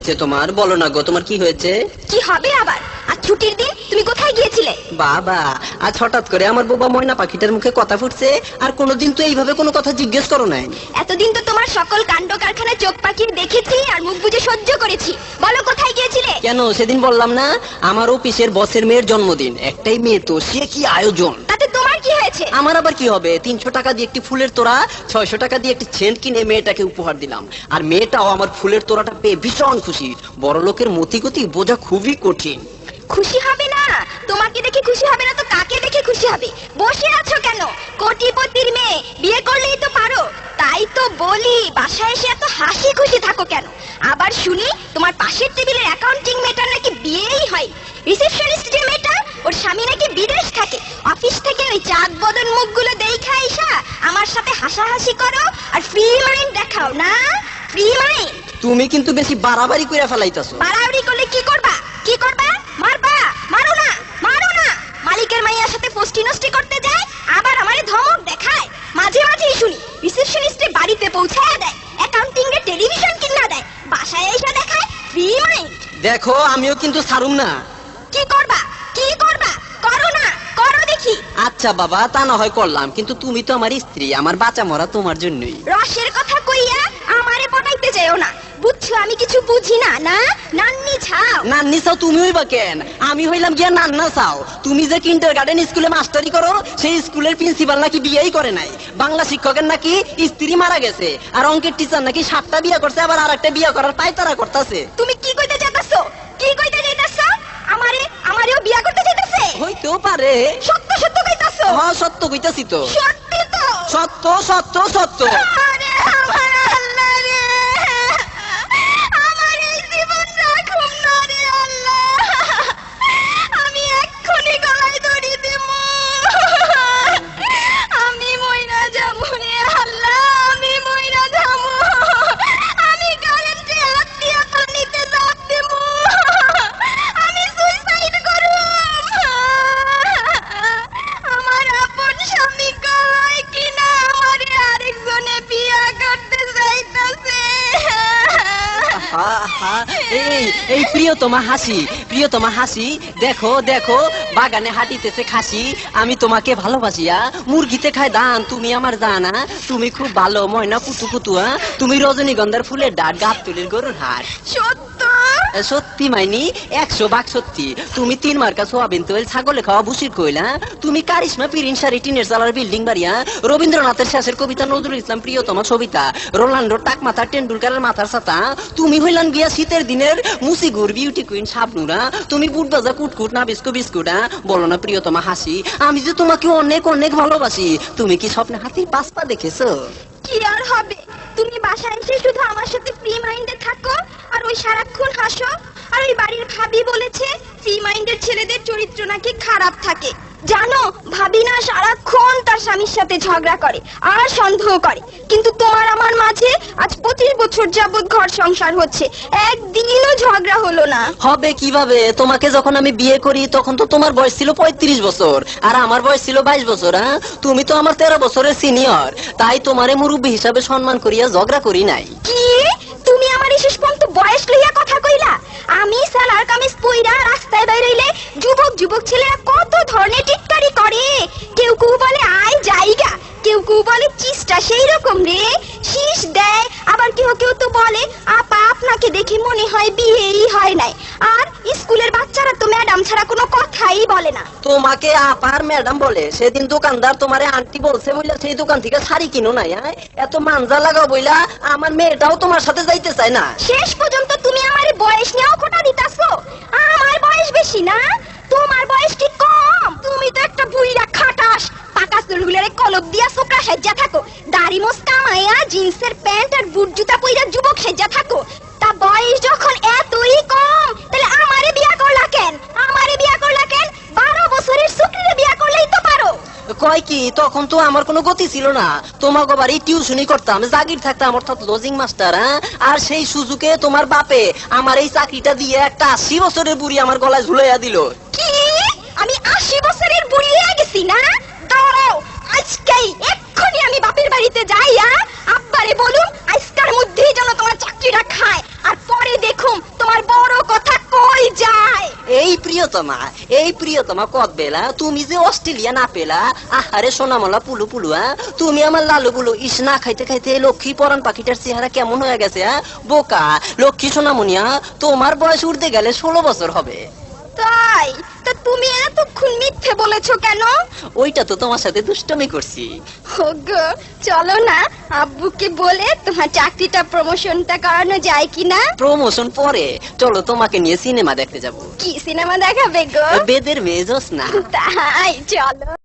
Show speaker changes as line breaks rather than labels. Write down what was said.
হয়েছে তোমার? বলো না গো, তোমার কি হয়েছে?
কি হবে আবার? আজ ছুটির দিন, তুমি কোথায় গিয়েছিলে?
বাবা, আজ হঠাৎ করে আমার বাবা ময়না পাখিটার মুখে কথা ফুটছে, আর কোনোদিন তো এইভাবে কোনো কথা জিজ্ঞেস করো নাই।
এতদিন তো তোমার সকল কাণ্ড কারখানা চোখ পাকিয়ে দেখেছি আর মুখ বুজে সহ্য করেছি। বলো কোথায় গিয়েছিলে?
কেন, সেদিন বললাম না আমার অফিসের বসের মেয়ের জন্মদিন। একটাই মেয়ে তো, সে কি আয়োজন!
তাতে তোমার কি হয়েছে?
আমার আবার কি হবে? 300 টাকা দিয়ে একটি ফুলের তোড়া, 600 টাকা দিয়ে একটি সেন্ট কিনে মেয়েটাকে উপহার দিলাম। আর মেয়েটাও আমার ফুলের তোড়াটা পেয়ে ভীষণ খুশি। বড় লোকের মতিগতি বোঝা খুবই কঠিন।
খুশি হবে না? তোমাকে দেখে খুশি হবে না তো কাকে দেখে খুশি হবে? বসে আছো কেন? কোটিপতির মেয়ে, বিয়ে করলেই তো পারো। তাই তো বলি, বাসায় এসে এত হাসি খুশি থাকো কেন? আবার শুনি তোমার পাশের টেবিলের অ্যাকাউন্টিং মেয়েটার নাকি বিয়েই হয়। রিসেপশনিস্ট যে মেয়েটা, ওর স্বামী নাকি বিদেশ থাকে। অফিস থেকে ওই চাঁদ বদন মুখগুলো দেখা আইসা আমার সাথে হাসাহাসি করো আর ফ্রি মাইন্ড দেখাও না? Free mind.
তুমি কিন্তু বেশি বাড়াবাড়ি করে ফেলাইতাছো।
বাড়াবাড়ি করলে কি করবা? কি করবা? মারবা? মারো না, মারো না। মালিকের মাইয়ার সাথে পোস্টি নষ্টি করতে যায়, আবার আমারে ধমক দেখায়। মাঝে মাঝেই শুনি রিসেপশনিস্টে বাড়িতে পৌঁছায় দেয়, অ্যাকাউন্টিং এর টেলিভিশন কিনা দেয়, বাসায় এসে দেখায় ফ্রি মাইন্ড।
দেখো, আমিও কিন্তু ছাড়ুম না।
কি করবা? কি করবা? করো না, করো দেখি।
আচ্ছা বাবা, তা না হয় করলাম, কিন্তু তুমি তো আমার স্ত্রী, আমার বাঁচা মরা তোমার জন্যই।
রসের কথা কইয়া আমারে পটাইতে যাও না, বুঝছো? আমি কিছু বুঝি না। না, নান্নি ছাও।
নান্নি চাও তুমি হইবা কেন? আমি হইলাম গিয়া নান্না চাও। তুমি যে কিন্ডারগার্টেন স্কুলে মাস্টারি করো, সেই স্কুলের প্রিন্সিপাল নাকি বিয়েই করে নাই। বাংলা শিক্ষকের নাকি স্ত্রী মারা গেছে, আর অঙ্কের টিচার নাকি 7টা বিয়ে করছে, আবার আরেকটা বিয়ে করার পায়তারা করতেছে।
তুমি কি কইতে চাইতাছো? কি কইতে চাইতাছো? আমারেও বিয়া করতে চাইতাছে?
হইতেও পারে।
সত্য সত্য কইতাছো?
হ্যাঁ, সত্য কইতাছি তো।
সত্যি তো?
সত্য সত্য সত্য।
আরে আমার আল্লাহ রে, আমার এই জীবন রাখুম না রে আল্লাহ। আমি এক্ষুনি গলায় দড়ি দেবো। আমি মইরা যাবো রে আল্লাহ, আমি মইরা যাবো। আমি কারেন্টে হাত দিয়া পানিতে ঝাঁপ দেবো। আমি সুইসাইড করব। আমার আপন স্বামী কয় কিনা আমারে আরেকজনে বিয়া করতে চাইতাছে।
এই প্রিয়তমা হাসি, প্রিয়তমা হাসি, দেখো দেখো বাগানে হাঁটিতেছে খাসি। আমি তোমাকে ভালোবাসিয়া মুরগিতে খায় ধান, তুমি আমার জানা। তুমি খুব ভালো ময়না পুতু পুতুয়া, তুমি রজনীগন্ধার ফুলের ডাট, গাবতলির গরুর হাট।
সত্য?
সত্যি মাইনি, 100 ভাগ সত্যি। তুমি 3 মার্কা সোয়াবিন তেল, ছাগলে খাওয়া ভুসির কইলা, তুমি কারিশমা পিরিন শাড়ি, টিনের চালার বিল্ডিং বাড়িয়া, রবীন্দ্রনাথের শেষের কবিতা, নজরুল ইসলাম প্রিয়তমা সবিতা, রোনাল্ডো টাক মাথা, টেন্ডুলকারের মাথার ছাতা। তুমি হইলান গিয়া শীতের দিনের মুসিগুর বিউটি কুইন শাবনুরা, তুমি বুট বাজা কুটকুট না বিস্কু বিস্কুটা। বলো না প্রিয়তমা হাসি, আমি যে তোমাকে অনেক অনেক ভালোবাসি। তুমি কি স্বপ্নে হাতির 5 পা দেখেছো?
কি আর হবে, তুমি বাসায় এসে শুধু আমার সাথে ফ্রি মাইন্ডে থাকো আর ওই সারাক্ষণ হাসো। আর ওই বাড়ির ভাবি বলেছে ফ্রি মাইন্ডের ছেলেদের চরিত্র নাকি খারাপ থাকে। জানো, ভাবি না সারাক্ষণ তার স্বামীর সাথে ঝগড়া করে আর সন্দেহ করে, কিন্তু তোমার আমার মাঝে আজ 25 বছর যাবত ঘর সংসার হচ্ছে, একদিনও ঝগড়া হলো না।
হবে কিভাবে? তোমাকে যখন আমি বিয়ে করি তখন তো তোমার বয়স ছিল 35 বছর, আর আমার বয়স ছিল 22 বছর। তুমি তো আমার 13 বছরের সিনিয়র, তাই তোমারে মুরব্বী হিসাবে সম্মান করিয়া ঝগড়া করি নাই।
কি? তুমি আমার শেষ পর্যন্ত বয়স লইয়া কথা কইলা? আমি সালার কামিজ পইরা রাস্তায় বাইরে যুবক যুবক ছেলেরা কত ধরনের টিটকারি করে। কেউ কেউ বলে আয় জায়গা, কেউ কেউ বলে চিস্টা সেই রকম রে, শীষ দেয়। আবার কেউ কেউ তো বলে আপা আপনাকে দেখে মনে হয় বিয়েই হয় নাই। আর স্কুলের বাচ্চারা তো ম্যাডাম ছাড়া কোনো কথাই বলে না।
তোমাকে আপার ম্যাডাম বলে? সেদিন দোকানদার তোমারে আন্টি বলছে বইলা সেই দোকান থেকে শাড়ি কিনো নাই? এত মানজা লাগাও বইলা আমার মেয়েটাও তোমার সাথে যাইতে চায় না।
শেষ পর্যন্ত তুমি আমারে বয়স নিয়েও খোটা দিতাছো। আমার বয়স বেশি না, তোমার বয়স কি কম? তুমি তো একটা বুইড়া খাটাস, পাকা চুলগুলোরে কলপ দিয়া ছোকরা সেজ্জা থাকো, দাড়ি মোছ কামাইয়া জিন্সের প্যান্ট আর বুট জুতা পইরা যুবক সেজ্জা থাকো। তা বয়স যখন এতই কম, তাহলে আমারে বিয়া করলা কেন? আমারে বিয়া করলা কেন? 12 বছরের ছোকরিরে বিয়া করলেই তো পারো।
কয় কি, তখন তো আমার কোনো গতি ছিল না। তোমাকে বাড়ি টিউশনি করতাম, জাগির থাকতাম, অর্থাৎ লজিং মাস্টার। আর সেই সুযোগে তোমার বাপে আমার এই চাকরিটা দিয়ে একটা 80 বছরের বুড়ি আমার গলায় ঝুলাইয়া দিল।
কি? আমি 80 বছরের বুড়ি হয়ে গেছি না? দাঁড়াও, আজকেই এক্ষুনি আমি বাপের বাড়িতে যাইয়া আব্বারে বলুন আজকের মধ্যেই যেন তোমার চাকরিটা খায়, আর পরে দেখুম তোমার
প্রিয়তমা, এই প্রিয়তমা কত বেলা তুমি যে অস্ট্রেলিয়া না পেলা, আহারে সোনামলা পুলু পুলু, তুমি আমার লালু গুলো ইস না খাইতে খাইতে লক্ষ্মী পরান পাখিটার চেহারা কেমন হয়ে গেছে। বোকা লক্ষ্মী সোনামনিয়া, তোমার বয়স উঠতে গেলে 16 বছর হবে।
তাই তা তুমি এতক্ষণ মিথ্যে বলেছো কেন?
ওইটা তো তোমার সাথে দুষ্টমি করছি।
ওগো চলো না আব্বুকে বলে তোমার চাকরিটা প্রমোশনটা করানো যায় কিনা।
প্রমোশন পরে, চলো তোমাকে নিয়ে সিনেমা দেখতে যাবো।
কি সিনেমা দেখাবে গো?
বেদের মেয়ে জোসনা।
তাই চলো।